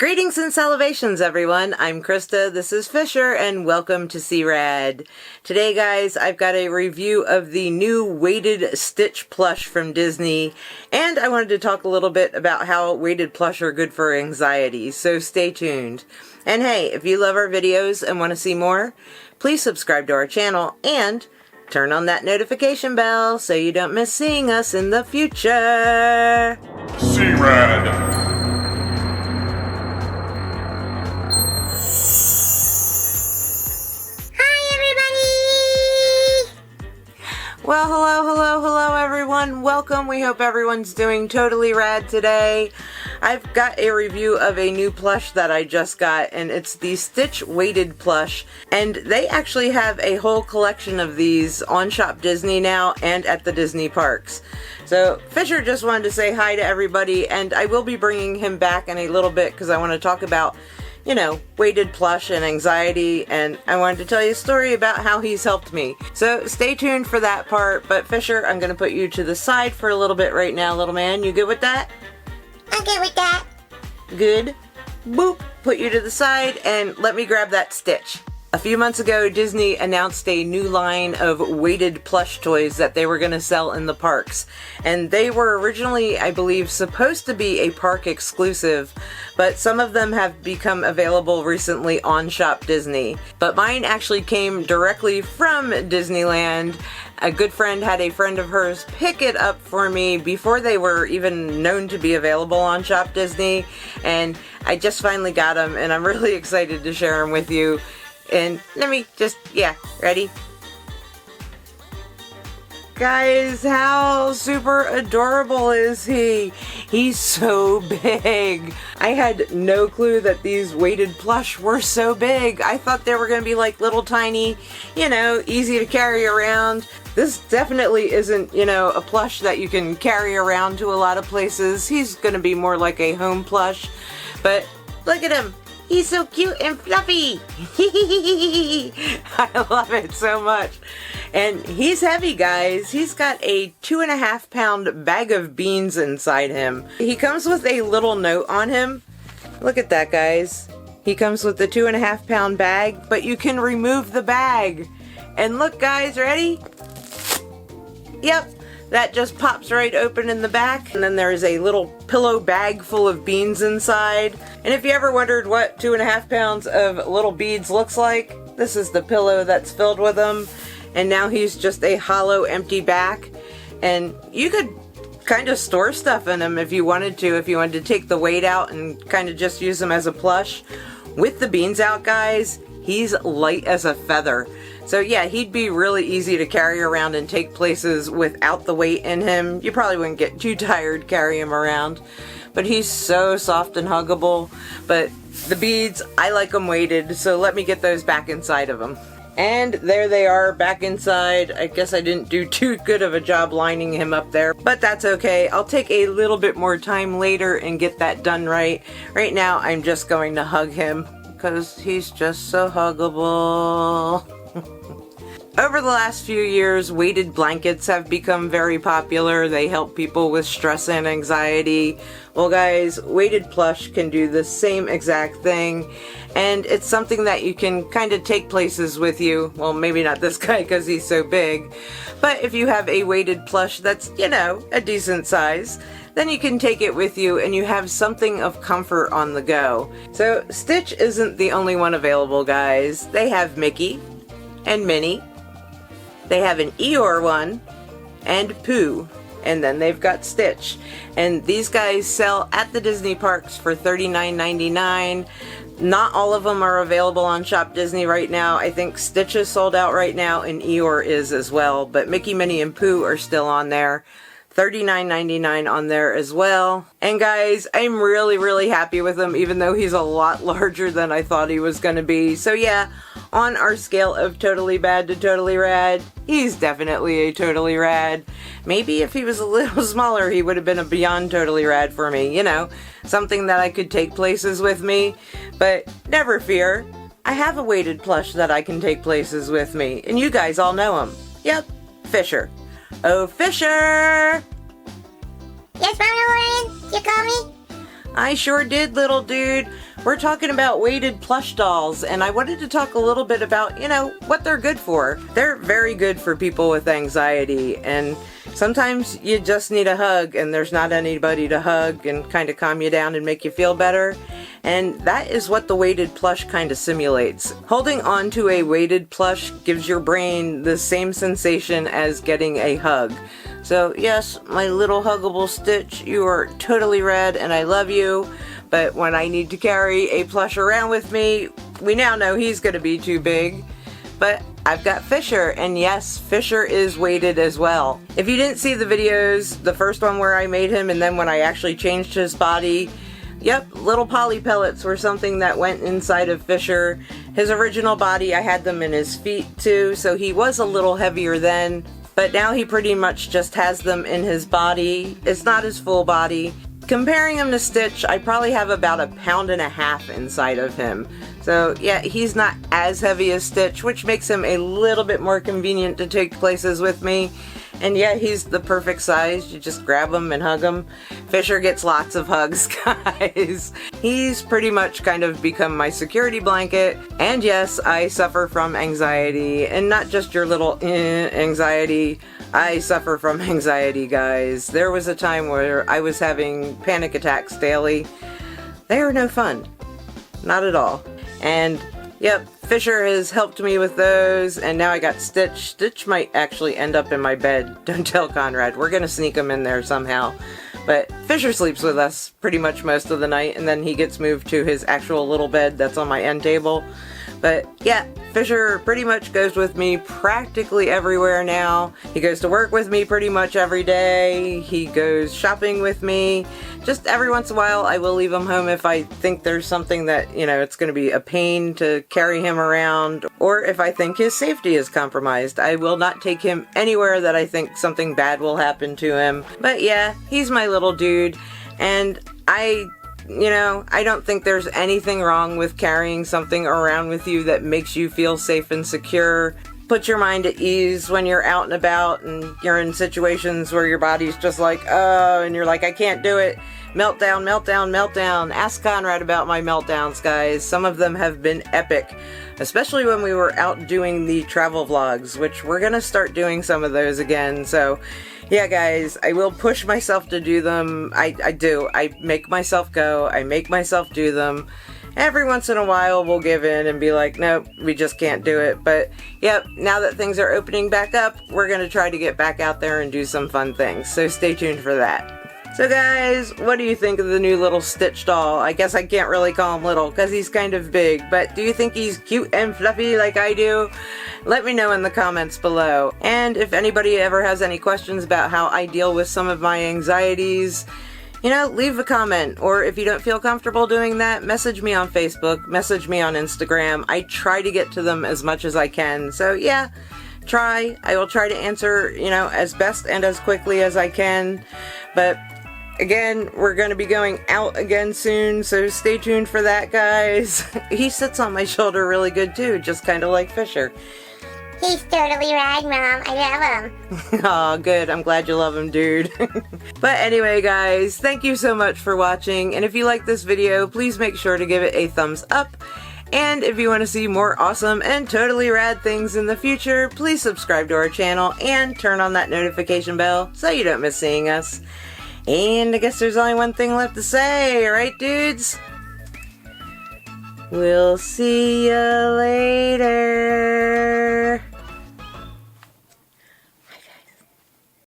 Greetings and salutations, everyone. I'm Krista, this is Fisher, and welcome to C-Rad. Today, guys, I've got a review of the new weighted Stitch plush from Disney, and I wanted to talk a little bit about how weighted plush are good for anxiety, so stay tuned. And hey, if you love our videos and want to see more, please subscribe to our channel and turn on that notification bell so you don't miss seeing us in the future. C-Rad. Well, hello everyone. Welcome. We hope everyone's doing totally rad today. I've got a review of a new plush that I just got, and it's the Stitch weighted plush. And they actually have a whole collection of these on Shop Disney now and at the Disney parks. So Fisher just wanted to say hi to everybody, and I will be bringing him back in a little bit because I want to talk about, you know, weighted plush and anxiety, and I wanted to tell you a story about how he's helped me. So stay tuned for that part, but Fisher, I'm going to put you to the side for a little bit right now, little man. You good with that? I'm good with that. Good. Boop. Put you to the side, and let me grab that Stitch. A few months ago, Disney announced a new line of weighted plush toys that they were going to sell in the parks. And they were originally, I believe, supposed to be a park exclusive, but some of them have become available recently on Shop Disney. But mine actually came directly from Disneyland. A good friend had a friend of hers pick it up for me before they were even known to be available on Shop Disney. And I just finally got them, and I'm really excited to share them with you. And let me just, ready? Guys, how super adorable is he? He's so big. I had no clue that these weighted plush were so big. I thought they were going to be like little tiny, you know, easy to carry around. This definitely isn't, you know, a plush that you can carry around to a lot of places. He's going to be more like a home plush. But look at him. He's so cute and fluffy. I love it so much. And he's heavy, guys. He's got a 2.5 pound bag of beans inside him. He comes with a little note on him. Look at that, guys. He comes with the 2.5 pound bag, but you can remove the bag. And look, guys, ready? Yep. That just pops right open in the back, and then there's a little pillow bag full of beans inside. And if you ever wondered what 2.5 pounds of little beads looks like, this is the pillow that's filled with them. And now he's just a hollow, empty back. And you could kind of store stuff in him if you wanted to take the weight out and kind of just use him as a plush. With the beans out, guys, he's light as a feather. So yeah, he'd be really easy to carry around and take places without the weight in him. You probably wouldn't get too tired carrying him around. But he's so soft and huggable. But the beads, I like them weighted, so let me get those back inside of him. And there they are, back inside. I guess I didn't do too good of a job lining him up there, but that's okay. I'll take a little bit more time later and get that done right. Right now, I'm just going to hug him because he's just so huggable. Over the last few years, weighted blankets have become very popular. They help people with stress and anxiety. Well, guys, weighted plush can do the same exact thing, and it's something that you can kind of take places with you. Well, maybe not this guy because he's so big, but if you have a weighted plush that's, you know, a decent size, then you can take it with you and you have something of comfort on the go. So Stitch isn't the only one available, guys. They have Mickey and Minnie. They have an Eeyore one and Pooh, and then they've got Stitch. And these guys sell at the Disney parks for $39.99. Not all of them are available on Shop Disney right now. I think Stitch is sold out right now and Eeyore is as well, but Mickey, Minnie, and Pooh are still on there. $39.99 on there as well. And guys, I'm really happy with him, even though he's a lot larger than I thought he was going to be. So yeah, on our scale of totally bad to totally rad, he's definitely a totally rad. Maybe if he was a little smaller, he would have been a beyond totally rad for me, you know, something that I could take places with me. But never fear, I have a weighted plush that I can take places with me, and you guys all know him. Yep, Fisher. Oh, Fisher! Yes, Mama Lauren? You call me? I sure did, little dude. We're talking about weighted plush dolls, and I wanted to talk a little bit about, what they're good for. They're very good for people with anxiety, and sometimes you just need a hug, and there's not anybody to hug and kind of calm you down and make you feel better. And that is what the weighted plush kind of simulates. Holding on to a weighted plush gives your brain the same sensation as getting a hug. So yes, my little huggable Stitch, you are totally rad and I love you. But when I need to carry a plush around with me, we now know he's going to be too big. But I've got Fisher, and yes, Fisher is weighted as well. If you didn't see the videos, the first one where I made him and then when I actually changed his body, yep, little poly pellets were something that went inside of Fisher. His original body, I had them in his feet too, so he was a little heavier then. But now he pretty much just has them in his body. It's not his full body. Comparing him to Stitch, I probably have about 1.5 pounds inside of him. So yeah, he's not as heavy as Stitch, which makes him a little bit more convenient to take places with me. And yeah, he's the perfect size. You just grab him and hug him. Fisher gets lots of hugs, guys. He's pretty much kind of become my security blanket. And yes, I suffer from anxiety. And not just your little anxiety. I suffer from anxiety, guys. There was a time where I was having panic attacks daily. They are no fun. Not at all. And yep, Fisher has helped me with those, and now I got Stitch. Stitch might actually end up in my bed. Don't tell Conrad. We're gonna sneak him in there somehow. But Fisher sleeps with us pretty much most of the night, and then he gets moved to his actual little bed that's on my end table. But yeah, Fisher pretty much goes with me practically everywhere now. He goes to work with me pretty much every day. He goes shopping with me. Just every once in a while, I will leave him home if I think there's something that, it's going to be a pain to carry him around. Or if I think his safety is compromised. I will not take him anywhere that I think something bad will happen to him. But yeah, he's my little dude. And I don't think there's anything wrong with carrying something around with you that makes you feel safe and secure. Put your mind at ease when you're out and about and you're in situations where your body's just like, oh, and you're like, I can't do it. Meltdown, meltdown, meltdown. Ask Conrad about my meltdowns, guys. Some of them have been epic, especially when we were out doing the travel vlogs, which we're gonna start doing some of those again. So yeah, guys, I will push myself to do them. I do. I make myself go. I make myself do them. Every once in a while, we'll give in and be like, nope, we just can't do it. But yep, now that things are opening back up, we're going to try to get back out there and do some fun things. So stay tuned for that. So guys, what do you think of the new little Stitch doll? I guess I can't really call him little because he's kind of big, but do you think he's cute and fluffy like I do? Let me know in the comments below. And if anybody ever has any questions about how I deal with some of my anxieties, leave a comment. Or if you don't feel comfortable doing that, message me on Facebook, message me on Instagram. I try to get to them as much as I can. So yeah, I will try to answer, as best and as quickly as I can. But again, we're going to be going out again soon, so stay tuned for that, guys. He sits on my shoulder really good too, just kind of like Fisher. He's totally rad, Mom. I love him. Aw, good. I'm glad you love him, dude. But anyway, guys, thank you so much for watching, and if you like this video, please make sure to give it a thumbs up. And if you want to see more awesome and totally rad things in the future, please subscribe to our channel and turn on that notification bell so you don't miss seeing us. And I guess there's only one thing left to say, right, dudes? We'll see you later.